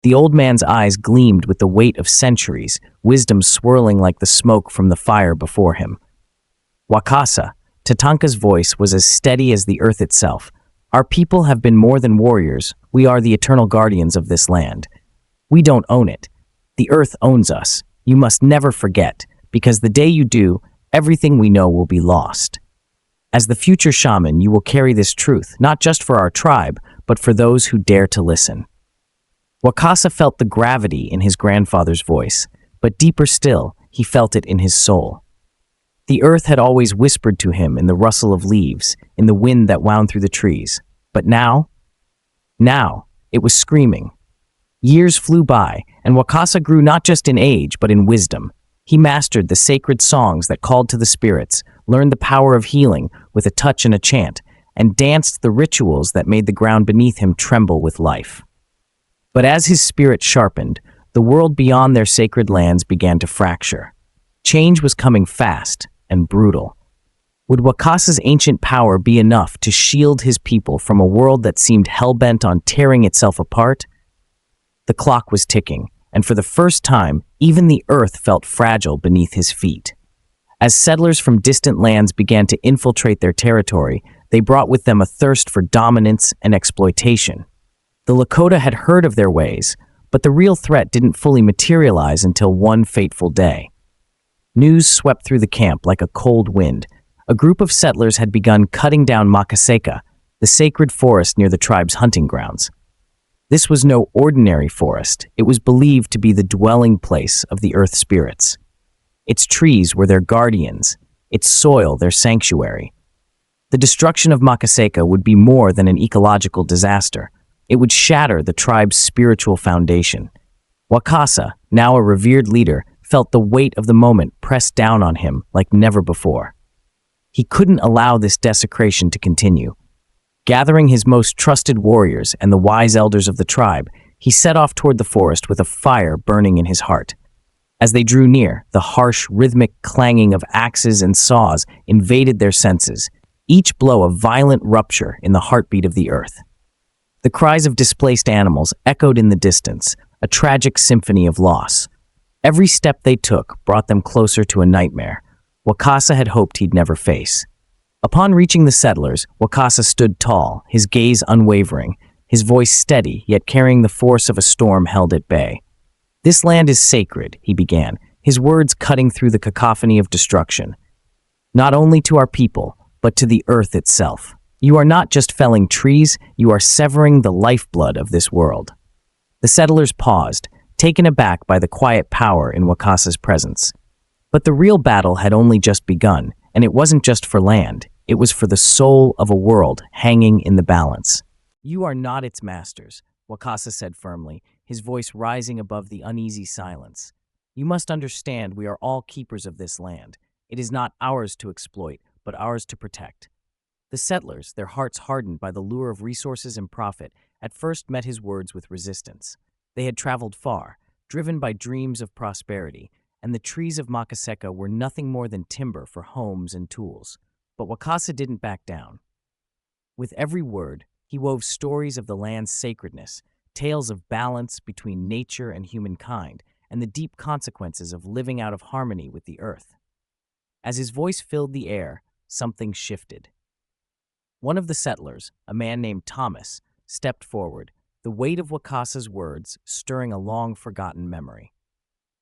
The old man's eyes gleamed with the weight of centuries, wisdom swirling like the smoke from the fire before him. Wakasa, Tatanka's voice was as steady as the earth itself. Our people have been more than warriors. We are the eternal guardians of this land. We don't own it. The earth owns us. You must never forget, because the day you do, everything we know will be lost. As the future shaman, you will carry this truth, not just for our tribe, but for those who dare to listen. Wakasa felt the gravity in his grandfather's voice, but deeper still, he felt it in his soul. The earth had always whispered to him in the rustle of leaves, in the wind that wound through the trees. But now, it was screaming. Years flew by, and Wakasa grew not just in age, but in wisdom. He mastered the sacred songs that called to the spirits, learned the power of healing with a touch and a chant, and danced the rituals that made the ground beneath him tremble with life. But as his spirit sharpened, the world beyond their sacred lands began to fracture. Change was coming fast and brutal. Would Wakasa's ancient power be enough to shield his people from a world that seemed hell-bent on tearing itself apart? The clock was ticking, and for the first time, even the earth felt fragile beneath his feet. As settlers from distant lands began to infiltrate their territory, they brought with them a thirst for dominance and exploitation. The Lakota had heard of their ways, but the real threat didn't fully materialize until one fateful day. News swept through the camp like a cold wind. A group of settlers had begun cutting down Makaseka, the sacred forest near the tribe's hunting grounds. This was no ordinary forest. It was believed to be the dwelling place of the earth spirits. Its trees were their guardians, its soil their sanctuary. The destruction of Makaseka would be more than an ecological disaster. It would shatter the tribe's spiritual foundation. Wakasa, now a revered leader, felt the weight of the moment pressed down on him like never before. He couldn't allow this desecration to continue. Gathering his most trusted warriors and the wise elders of the tribe, he set off toward the forest with a fire burning in his heart. As they drew near, the harsh, rhythmic clanging of axes and saws invaded their senses, each blow a violent rupture in the heartbeat of the earth. The cries of displaced animals echoed in the distance, a tragic symphony of loss. Every step they took brought them closer to a nightmare Wakasa had hoped he'd never face. Upon reaching the settlers, Wakasa stood tall, his gaze unwavering, his voice steady, yet carrying the force of a storm held at bay. "This land is sacred," he began, his words cutting through the cacophony of destruction. "Not only to our people, but to the earth itself. You are not just felling trees, you are severing the lifeblood of this world." The settlers paused, taken aback by the quiet power in Wakasa's presence. But the real battle had only just begun, and it wasn't just for land, it was for the soul of a world hanging in the balance. "You are not its masters," Wakasa said firmly, his voice rising above the uneasy silence. "You must understand we are all keepers of this land. It is not ours to exploit, but ours to protect." The settlers, their hearts hardened by the lure of resources and profit, at first met his words with resistance. They had traveled far, driven by dreams of prosperity, and the trees of Makaseka were nothing more than timber for homes and tools. But Wakasa didn't back down. With every word, he wove stories of the land's sacredness, tales of balance between nature and humankind, and the deep consequences of living out of harmony with the earth. As his voice filled the air, something shifted. One of the settlers, a man named Thomas, stepped forward, the weight of Wakasa's words stirring a long-forgotten memory.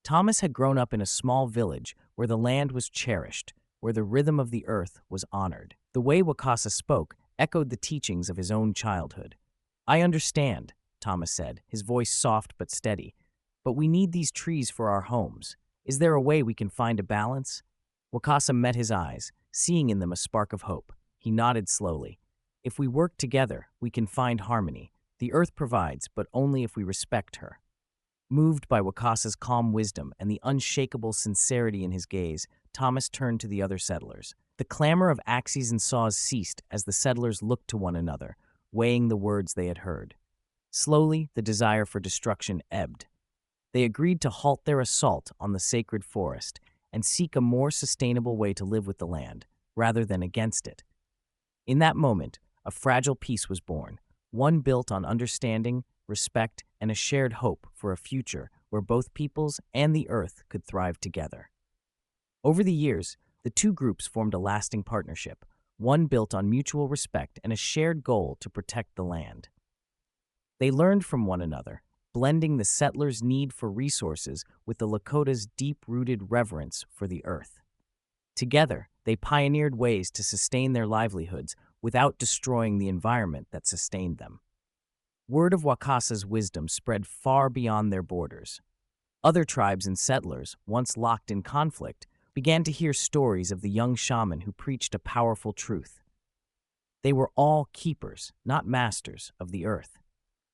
Thomas had grown up in a small village where the land was cherished, where the rhythm of the earth was honored. The way Wakasa spoke echoed the teachings of his own childhood. "I understand," Thomas said, his voice soft but steady, "but we need these trees for our homes. Is there a way we can find a balance?" Wakasa met his eyes, seeing in them a spark of hope. He nodded slowly. "If we work together, we can find harmony. The earth provides, but only if we respect her." Moved by Wakasa's calm wisdom and the unshakable sincerity in his gaze, Thomas turned to the other settlers. The clamor of axes and saws ceased as the settlers looked to one another, weighing the words they had heard. Slowly, the desire for destruction ebbed. They agreed to halt their assault on the sacred forest and seek a more sustainable way to live with the land, rather than against it. In that moment, a fragile peace was born, one built on understanding, respect, and a shared hope for a future where both peoples and the earth could thrive together. Over the years, the two groups formed a lasting partnership, one built on mutual respect and a shared goal to protect the land. They learned from one another, blending the settlers' need for resources with the Lakota's deep-rooted reverence for the earth. Together, they pioneered ways to sustain their livelihoods without destroying the environment that sustained them. Word of Wakasa's wisdom spread far beyond their borders. Other tribes and settlers, once locked in conflict, began to hear stories of the young shaman who preached a powerful truth. They were all keepers, not masters, of the earth.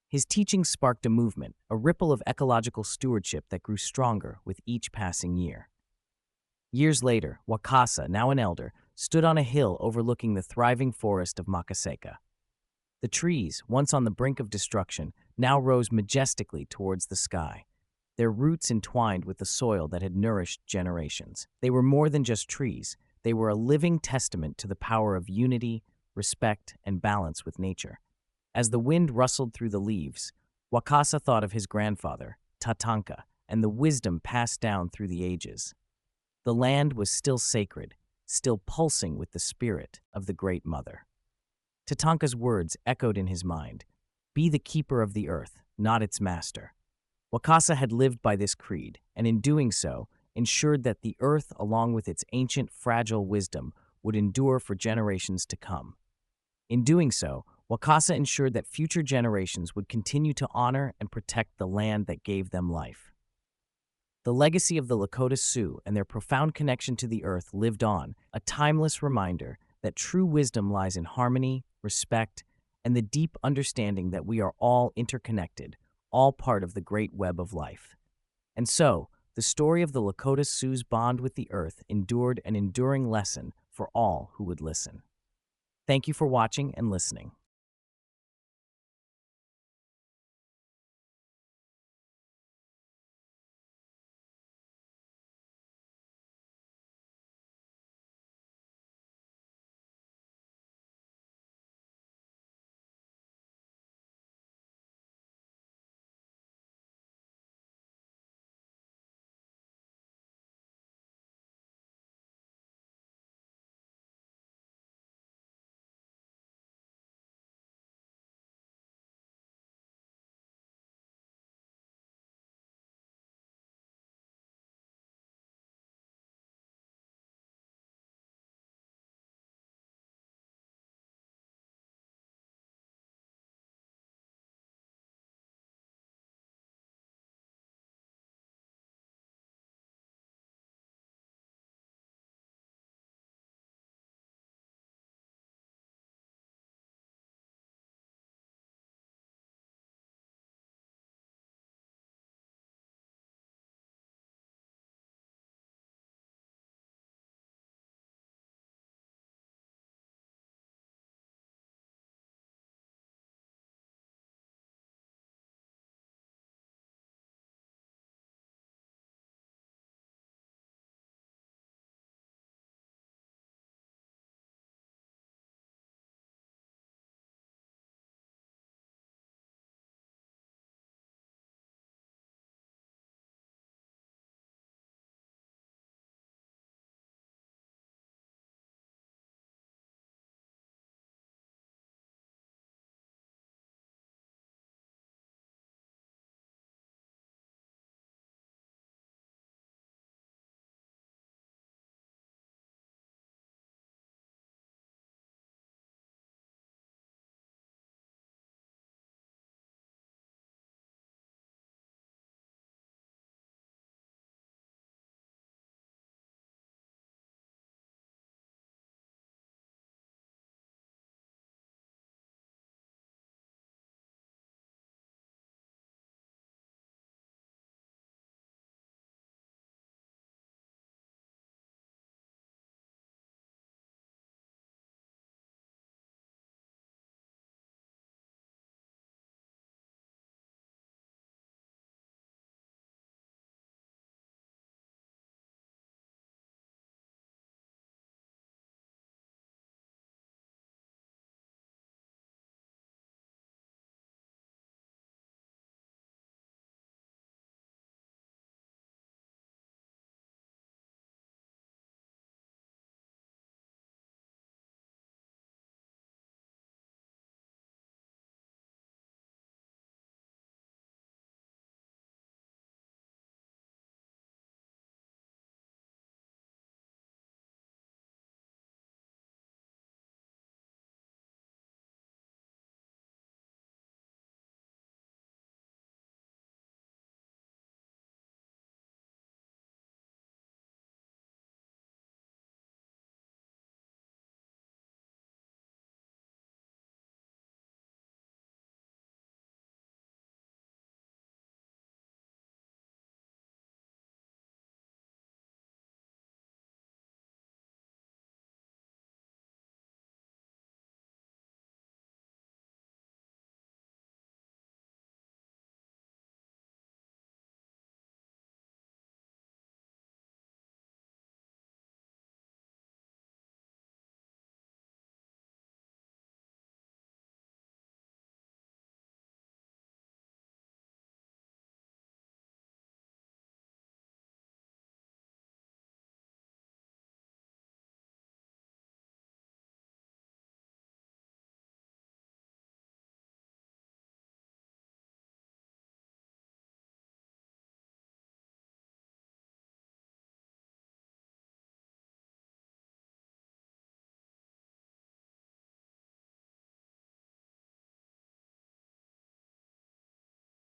His teachings sparked a movement, a ripple of ecological stewardship that grew stronger with each passing year. Years later, Wakasa, now an elder, stood on a hill overlooking the thriving forest of Makaseka. The trees, once on the brink of destruction, now rose majestically towards the sky, their roots entwined with the soil that had nourished generations. They were more than just trees. They were a living testament to the power of unity, respect, and balance with nature. As the wind rustled through the leaves, Wakasa thought of his grandfather, Tatanka, and the wisdom passed down through the ages. The land was still sacred, still pulsing with the spirit of the Great Mother. Tatanka's words echoed in his mind, "Be the keeper of the earth, not its master." Wakasa had lived by this creed, and in doing so, ensured that the earth, along with its ancient, fragile wisdom, would endure for generations to come. In doing so, Wakasa ensured that future generations would continue to honor and protect the land that gave them life. The legacy of the Lakota Sioux and their profound connection to the earth lived on, a timeless reminder that true wisdom lies in harmony, respect, and the deep understanding that we are all interconnected, all part of the great web of life. And so, the story of the Lakota Sioux's bond with the earth endured an enduring lesson for all who would listen. Thank you for watching and listening.